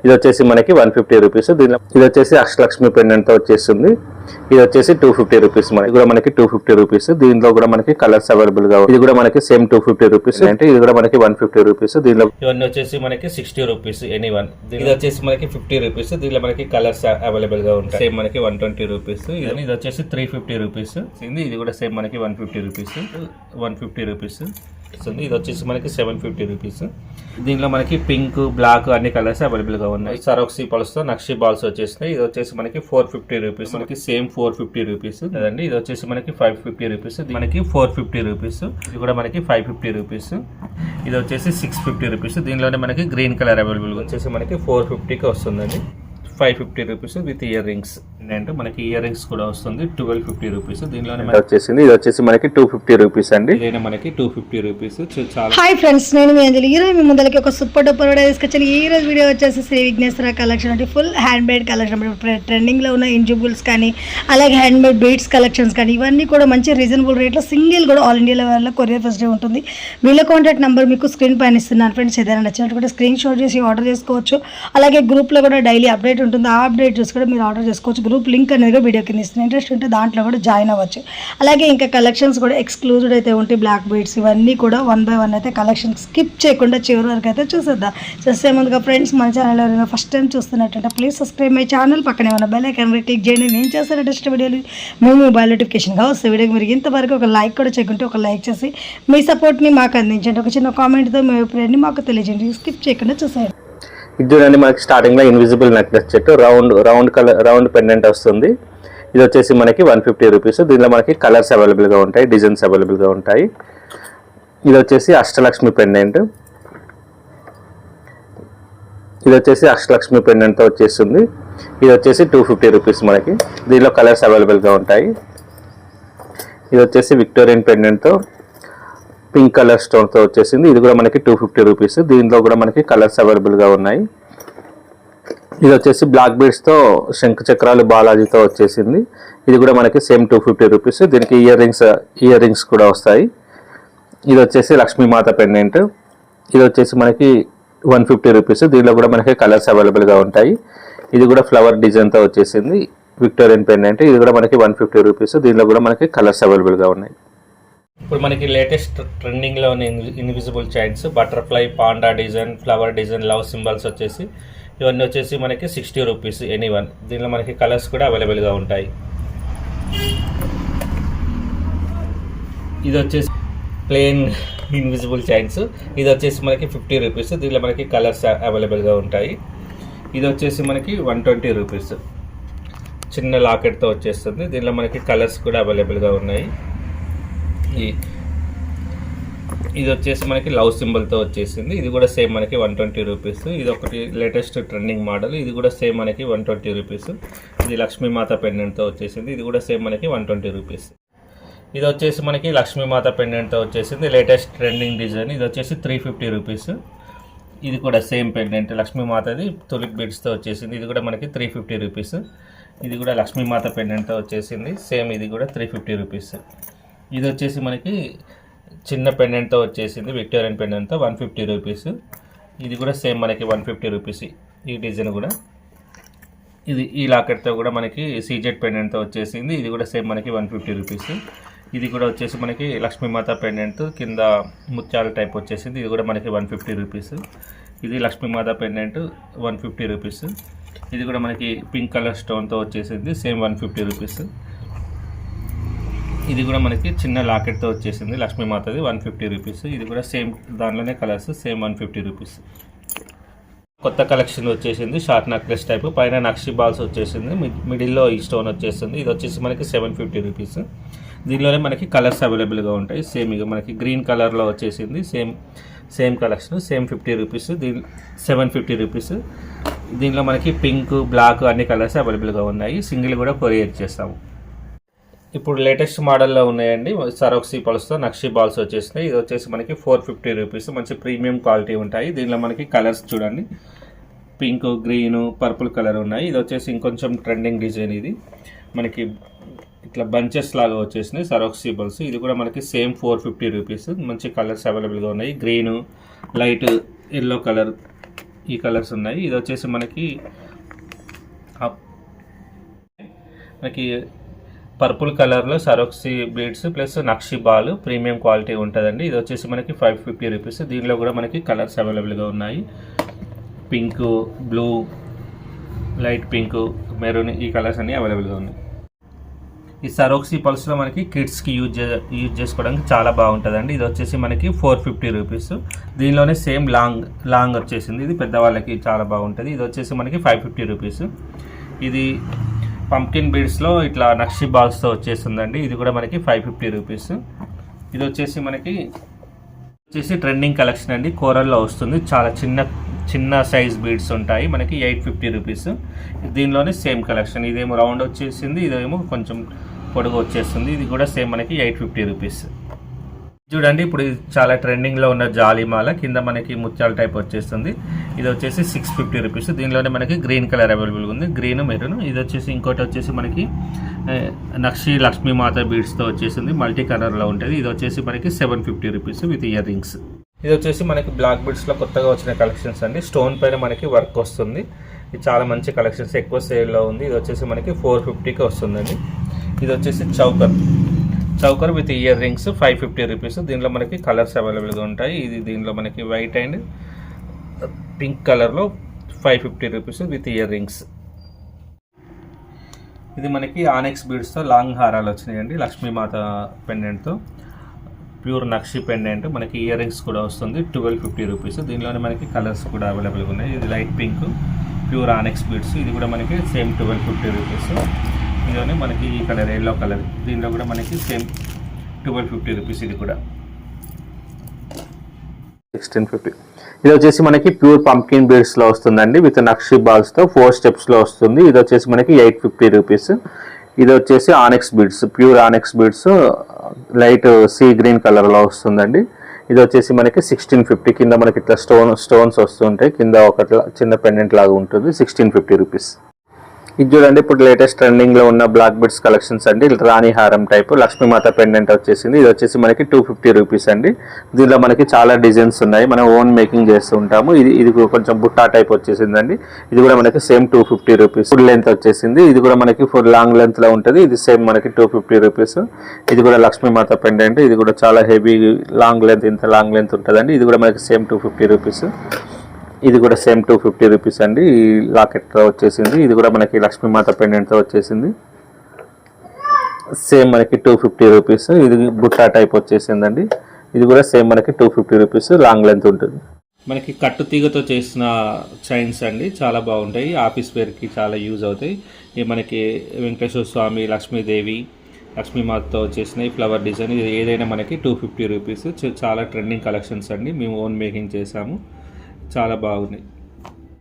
ఇది వచ్చేసి మనకి 150 రూపీస్. దీనిలో ఇది వచ్చేసి అష్టలక్ష్మి పెండెంట్ తో వచ్చేస్తుంది. ఇది వచ్చేసి 250 రూపీస్. మనకి కూడా మనకి 250 రూపీస్. దీనిలో కూడా మనకి కలర్స్ అవైలబుల్ గా ఇది కూడా మనకి సేమ్ 250 రూపీస్. అంటే ఇది కూడా మనకి 150 రూపీస్. దీనిలో ఇవన్నీ వచ్చేసి మనకి 60 రూపీస్ ఎనీ వన్. ఇది వచ్చేసి మనకి 50 రూపీస్. దీనిలో మనకి కలర్స్ అవైలబుల్ గా ఉంటాయి. సేమ్ మనకి 120 రూపీస్. ఇది వచ్చేసి 350 రూపీస్. ఇది కూడా సేమ్ మనకి 150 రూపీస్. 150 రూపీస్. ఇది వచ్చేసి మనకి 750 రూపీస్. దీనిలో మనకి పింక్, బ్లాక్ అన్ని కలర్స్ అవైలబుల్ గా ఉన్నాయి. సరోక్సీ పల్స్ తో నక్షి బాల్స్ వచ్చేసినాయి. ఇది వచ్చేసి మనకి 450 రూపీస్. మనకి సేమ్ 450 రూపీస్ కదండి. ఇది వచ్చేసి మనకి 550 రూపీస్. మనకి 450 రూపీస్. ఇది కూడా మనకి 550 రూపీస్. ఇది వచ్చేసి 650 రూపీస్. దీనిలోనే మనకి గ్రీన్ కలర్ అవైలబుల్ వచ్చేసి మనకి 450కి వస్తుందండి. 550 రూపీస్ విత్ ఇయర్ రింగ్స్. అంటే మనకి ఇయర్ రింగ్స్ కూడా వస్తుంది 1250 రూపీస్. దీనిలోనే వచ్చేసింది. ఇది వచ్చేసి మనకి 250 రూపీస్ అండి. ఇదైనా మనకి 250 రూపీస్. చాలా హాయ్ ఫ్రెండ్స్, నేను మీ అంజలి. ఈరోజు మీ ముందరికి ఒక సూపర్ డూపర్ వీడియో తీసుకొచ్చాను. ఈ రోజు వీడియో వచ్చేసి శ్రీ విఘ్నేశ్వర కలెక్షన్ అంటే full hand made collection. Trending లో ఉన్న ఇంజుబుల్స్ కానీ అలాగే హ్యాండ్ మేడ్ బీడ్స్ కలెక్షన్స్ కానీ ఇవన్నీ కూడా మంచి రీజనబుల్ రేట్లో సింగిల్ కూడా ఆల్ ఇండియా లెవెల్లో కొరియర్ ఫెసిలిటీ ఉంటుంది. వీళ్ళ కాంటాక్ట్ నెంబర్ మీకు స్క్రీన్ పైన ఇస్తున్నాను ఫ్రెండ్స్. ఏదైనా నచ్చినట్టు కూడా స్క్రీన్ షాట్ చేసి ఆర్డర్ చేసుకోవచ్చు. అలాగే గ్రూప్లో కూడా డైలీ అప్డేట్ ఉంటుంది. ఆ అప్డేట్ చూసి కూడా మీరు ఆర్డర్ చేసుకోవచ్చు. గ్రూప్ లింక్ అనేది వీడియో కింద ఇస్తుంది. ఇంట్రెస్ట్ ఉంటే దాంట్లో కూడా జాయిన్ అవ్వచ్చు. అలాగే ఇంకా కలెక్షన్స్ కూడా ఎక్స్క్లూజివ్ అయితే ఉంటాయి. బ్లాక్ బీడ్స్ ఇవన్నీ కూడా 1 by 1 అయితే కలెక్షన్ స్కిప్ చేయకుండా చివరి వరకు అయితే చూసేద్దాం. చూసే ముందుగా ఫ్రెండ్స్ మన ఛానల్ ఎవరైనా ఫస్ట్ టైం చూస్తున్నట్టు ప్లీజ్ సబ్స్క్రైబ్ మై ఛానల్. పక్కనే ఉన్న బెల్ ఐకాన్ క్లిక్ చేయండి. నేను చేసిన లేటెస్ట్ వీడియోలు మీ మొబైల్ నోటిఫికేషన్గా వస్తే వీడియోకి మీరు ఇంతవరకు ఒక లైక్ కూడా చేయకుంటే ఒక లైక్ చేసి మీ సపోర్ట్ని మాకు అందించండి. ఒక చిన్న కామెంట్తో మీ అభిప్రాయాన్ని మాకు తెలియజేయండి. స్కిప్ చేయకుండా చూసేయండి. ఇది చూడండి, మనకి స్టార్టింగ్ లో ఇన్విజిబుల్ నెక్లెస్ చెట్టు రౌండ్ పెండెంట్ వస్తుంది. ఇది వచ్చేసి మనకి 150 రూపీస్. దీనిలో మనకి కలర్స్ అవైలబుల్ గా ఉంటాయి, డిజైన్స్ అవైలబుల్ గా ఉంటాయి. ఇది వచ్చేసి అష్టలక్ష్మి పెండెంట్. ఇది వచ్చేసి అష్టలక్ష్మి పెండెంట్ తో వచ్చేస్తుంది. ఇది వచ్చేసి 250 రూపీస్. మనకి దీనిలో కలర్స్ అవైలబుల్ గా ఉంటాయి. ఇది వచ్చేసి విక్టోరియన్ పెండెంట్ తో పింక్ కలర్ స్టోన్ తో వచ్చేసింది. ఇది కూడా మనకి 250 రూపీస్. దీంట్లో కూడా మనకి కలర్స్ అవైలబుల్ గా ఉన్నాయి. ఇది వచ్చేసి బ్లాక్ బీడ్స్ తో శంఖ చక్రాలు బాలాజీతో వచ్చేసింది. ఇది కూడా మనకి సేమ్ 250 రూపీస్. దీనికి ఇయర్ రింగ్స్ కూడా వస్తాయి. ఇది వచ్చేసి లక్ష్మీమాత పెండెంట్. ఇది వచ్చేసి మనకి 150 రూపీస్. దీనిలో కూడా మనకి కలర్స్ అవైలబుల్ గా ఉంటాయి. ఇది కూడా ఫ్లవర్ డిజైన్ తో వచ్చేసింది. Victorian pendant. ఇది కూడా మనకి 150 రూపీస్. దీనిలో కూడా మనకి కలర్స్ అవైలబుల్ గా ఉన్నాయి. ఇప్పుడు మనకి లేటెస్ట్ ట్రెండింగ్ లో ఉన్న invisible chains, butterfly, panda design, flower design, love symbols వచ్చేసి ఇవన్నీ వచ్చేసి మనకి 60 రూపీస్ ఎనీ వన్. దీనిలో మనకి కలర్స్ కూడా అవైలబుల్ గా ఉంటాయి. ఇది వచ్చేసి ప్లెయిన్ ఇన్విజిబుల్ చైన్స్. ఇది వచ్చేసి మనకి 50 రూపీస్. దీనిలో మనకి కలర్స్ అవైలబుల్ గా ఉంటాయి. ఇది వచ్చేసి మనకి 120 రూపీస్. చిన్న లాకెట్తో వచ్చేస్తుంది. దీనిలో మనకి కలర్స్ కూడా అవైలబుల్ గా ఉన్నాయి. ఇది వచ్చేసి మనకి లవ్ సింబల్తో వచ్చేసింది. ఇది కూడా సేమ్ మనకి 120 రూపీస్. ఇది ఒకటి లేటెస్ట్ ట్రెండింగ్ మోడల్. ఇది కూడా సేమ్ మనకి 120 రూపీస్. ఇది లక్ష్మీమాత పెండెంట్తో వచ్చేసింది. ఇది కూడా సేమ్ మనకి 120 రూపీస్. ఇది వచ్చేసి మనకి లక్ష్మీమాత పెండెంట్తో వచ్చేసింది. Latest trending design. ఇది వచ్చేసి 350 రూపీస్. ఇది కూడా సేమ్ పెండెంట్ లక్ష్మీమాతది తులిప్ బీడ్స్తో వచ్చేసింది. ఇది కూడా మనకి 350 రూపీస్. ఇది కూడా లక్ష్మీమాత పెండెంట్తో వచ్చేసింది. సేమ్ ఇది కూడా 350 రూపీస్. ఇది వచ్చేసి మనకి చిన్న పెండెంట్తో వచ్చేసింది. విక్టోరియన్ పెండెంట్తో 150 రూపీస్. ఇది కూడా సేమ్ మనకి 150 రూపీస్. ఈ డిజైన్ కూడా ఇది ఈ లాకెట్తో కూడా మనకి సీజెడ్ పెండెంట్తో వచ్చేసింది. ఇది కూడా సేమ్ మనకి 150 రూపీస్. ఇది కూడా వచ్చేసి మనకి లక్ష్మీమాత పెండెంట్ కింద ముత్యాల టైప్ వచ్చేసింది. ఇది కూడా మనకి 150 రూపీస్. ఇది లక్ష్మీమాత పెండెంట్ 150 రూపీస్. ఇది కూడా మనకి పింక్ కలర్ స్టోన్తో వచ్చేసింది. Same 150 rupees. ఇది కూడా మనకి చిన్న లాకెట్తో వచ్చేసింది. లక్ష్మీమాతది 150 రూపీస్. ఇది కూడా సేమ్ దానిలోనే కలర్స్ సేమ్ 150 రూపీస్. కొత్త కలెక్షన్ వచ్చేసింది. షార్ట్ నెక్లెస్ టైప్, పైన నక్షి బాల్స్ వచ్చేసింది. మిడిల్లో ఈ స్టోన్ వచ్చేసింది. ఇది వచ్చేసి మనకి 750 రూపీస్. దీనిలోనే మనకి కలర్స్ అవైలబుల్గా ఉంటాయి. సేమ్ ఇక మనకి గ్రీన్ కలర్లో వచ్చేసింది. Same collection same 50 rupees. 750 rupees. దీనిలో మనకి పింక్, బ్లాక్ అన్ని కలర్స్ అవైలబుల్గా ఉన్నాయి. సింగిల్ కూడా కొరియర్ చేస్తాము. ఇప్పుడు లేటెస్ట్ మోడల్లో ఉన్నాయండి. సరోక్సీ పల్స్తో నక్షి బాల్స్ వచ్చేసినాయి. ఇది వచ్చేసి మనకి 450 రూపీస్. మంచి ప్రీమియం క్వాలిటీ ఉంటాయి. దీనిలో మనకి కలర్స్ చూడండి, పింక్, గ్రీన్, పర్పుల్ కలర్ ఉన్నాయి. ఇది వచ్చేసి ఇంకొంచెం ట్రెండింగ్ డిజైన్. ఇది మనకి ఇట్లా బంచెస్ లాగా వచ్చేసినాయి సరోక్సీ బాల్స్. ఇది కూడా మనకి సేమ్ 450 రూపీస్. మంచి కలర్స్ అవైలబుల్గా ఉన్నాయి. గ్రీన్, లైట్ ఎల్లో కలర్ ఈ కలర్స్ ఉన్నాయి. ఇది వచ్చేసి మనకి పర్పుల్ కలర్లో సరోక్సీ బీడ్స్ ప్లస్ నక్షి బాల్ ప్రీమియం క్వాలిటీ ఉంటుందండి. ఇది వచ్చేసి మనకి 550 రూపీస్. దీనిలో కూడా మనకి కలర్స్ అవైలబుల్గా ఉన్నాయి. Pink, blue, light pink, maroon, ఈ కలర్స్ అన్నీ అవైలబుల్గా ఉన్నాయి. ఈ సరోక్సీ పల్స్లో మనకి కిడ్స్కి యూజ్ చేసుకోవడానికి చాలా బాగుంటుందండి. ఇది వచ్చేసి మనకి 450 రూపీస్. దీనిలోనే సేమ్ లాంగ్ వచ్చేసింది. ఇది పెద్దవాళ్ళకి చాలా బాగుంటుంది. ఇది వచ్చేసి మనకి 550 రూపీస్. ఇది పంకిన్ బీడ్స్లో ఇట్లా నక్షి బాల్స్తో వచ్చేస్తుందండి. ఇది కూడా మనకి 550 రూపీస్. ఇది వచ్చేసి మనకి ట్రెండింగ్ కలెక్షన్ అండి. కోరల్లో వస్తుంది. చాలా చిన్న సైజ్ బీడ్స్ ఉంటాయి. మనకి 850 రూపీస్. దీనిలోనే సేమ్ కలెక్షన్. ఇదేమో రౌండ్ వచ్చేసింది, ఇదేమో కొంచెం పొడుగు వచ్చేస్తుంది. ఇది కూడా సేమ్ మనకి 850 రూపీస్. చూడండి, ఇప్పుడు చాలా ట్రెండింగ్లో ఉన్న జాలిమాల కింద మనకి ముత్యాల టైప్ వచ్చేస్తుంది. ఇది వచ్చేసి 650 రూపీస్. దీనిలోనే మనకి గ్రీన్ కలర్ అవైలబుల్గా ఉంది, గ్రీన్ మెరూన్. ఇది వచ్చేసి ఇంకోటి వచ్చేసి మనకి నక్షి లక్ష్మీమాత బీడ్స్తో వచ్చేసింది, మల్టీ కలర్లో ఉంటుంది. ఇది వచ్చేసి మనకి 750 రూపీస్ విత్ ఇయర్ రింగ్స్. ఇది వచ్చేసి మనకి బ్లాక్ బీడ్స్లో కొత్తగా వచ్చిన కలెక్షన్స్ అండి. స్టోన్ పైన మనకి వర్క్ వస్తుంది. ఇది చాలా మంచి కలెక్షన్స్, ఎక్కువ సేల్లో ఉంది. ఇది వచ్చేసి మనకి 450కి వస్తుందండి. ఇది వచ్చేసి choker with ear rings 550 rupees. దీనిలో మనకి కలర్స్ అవైలబుల్గా ఉంటాయి. ఇది దీనిలో మనకి వైట్ అండ్ పింక్ కలర్లో 550 రూపీస్ విత్ ఇయర్ రింగ్స్. ఇది మనకి ఆనెక్స్ బీడ్స్తో లాంగ్ హారాలు వచ్చినాయండి. లక్ష్మీమాత పెండెంట్తో ప్యూర్ నక్షి పెండెంట్. మనకి ఇయర్ రింగ్స్ కూడా వస్తుంది, 1250 రూపీస్. దీనిలోనే మనకి కలర్స్ కూడా అవైలబుల్గా ఉన్నాయి. ఇది లైట్ పింక్ ప్యూర్ ఆనెక్స్ బీడ్స్. ఇది కూడా మనకి సేమ్ 1250 రూపీస్. ఇదిలోనే మనకి ఈ కలర్ ఎల్లో కలర్, దీనిలో కూడా మనకి సేమ్ 1250 రూపీస్. ఇది కూడా 1650. ఇది వచ్చేసి మనకి ప్యూర్ పంకిన్ బీడ్స్లో వస్తుందండి విత్ నక్షి బాల్స్తో 4 స్టెప్స్లో వస్తుంది. ఇది వచ్చేసి మనకి 850 రూపీస్. ఇది వచ్చేసి ఆనెక్స్ beads, pure ఆనెక్స్ beads light sea green కలర్లో వస్తుందండి. ఇది వచ్చేసి మనకి 1650. కింద మనకి ఇట్లా స్టోన్స్ వస్తుంటాయి. కింద ఒక చిన్న పెండెంట్ లాగా ఉంటుంది, 1650 రూపీస్. ఇది చూడండి, ఇప్పుడు లేటెస్ట్ ట్రెండింగ్లో ఉన్న బ్లాక్ బీడ్స్ కలెక్షన్స్ అండి. రాణి హారం టైప్ లక్ష్మీమాత పెండెంట్ వచ్చేసింది. ఇది వచ్చేసి మనకి 250 రూపీస్ అండి. దీనిలో మనకి చాలా డిజైన్స్ ఉన్నాయి, మనం ఓన్ మేకింగ్ చేస్తూ ఉంటాము. ఇది కొంచెం బుట్టా టైప్ వచ్చేసిందండి. ఇది కూడా మనకి సేమ్ 250 రూపీస్. ఫుల్ లెంత్ వచ్చేసింది. ఇది కూడా మనకి ఫుల్ లాంగ్ లెంత్లో ఉంటుంది. ఇది సేమ్ మనకి 250 రూపీస్. ఇది కూడా లక్ష్మీమాత పెండెంట్. ఇది కూడా చాలా హెవీ లాంగ్ లెంత్, ఇంత లాంగ్ లెంత్ ఉంటుందండి. ఇది కూడా మనకి సేమ్ 250 రూపీస్. ఇది కూడా సేమ్ 250 రూపీస్ అండి. ఈ లాకెట్తో వచ్చేసింది. ఇది కూడా మనకి లక్ష్మీమాత పెండెంట్తో వచ్చేసింది, సేమ్ మనకి 250 రూపీస్. ఇది బుట్టా టైప్ వచ్చేసిందండి. ఇది కూడా సేమ్ మనకి 250 రూపీస్, లాంగ్ లెంత్ ఉంటుంది. మనకి కట్టు తీగతో చేసిన చైన్స్ అండి, చాలా బాగుంటాయి. ఆఫీస్ వేర్కి చాలా యూజ్ అవుతాయి. ఇవి మనకి వెంకటేశ్వర స్వామి, లక్ష్మీదేవి, లక్ష్మీమాతతో చేసిన ఈ ఫ్లవర్ డిజైన్, ఇది ఏదైనా మనకి 250 రూపీస్. చాలా ట్రెండింగ్ కలెక్షన్స్ అండి. మేము ఓన్ మేకింగ్ చేసాము, చాలా బాగున్నాయి.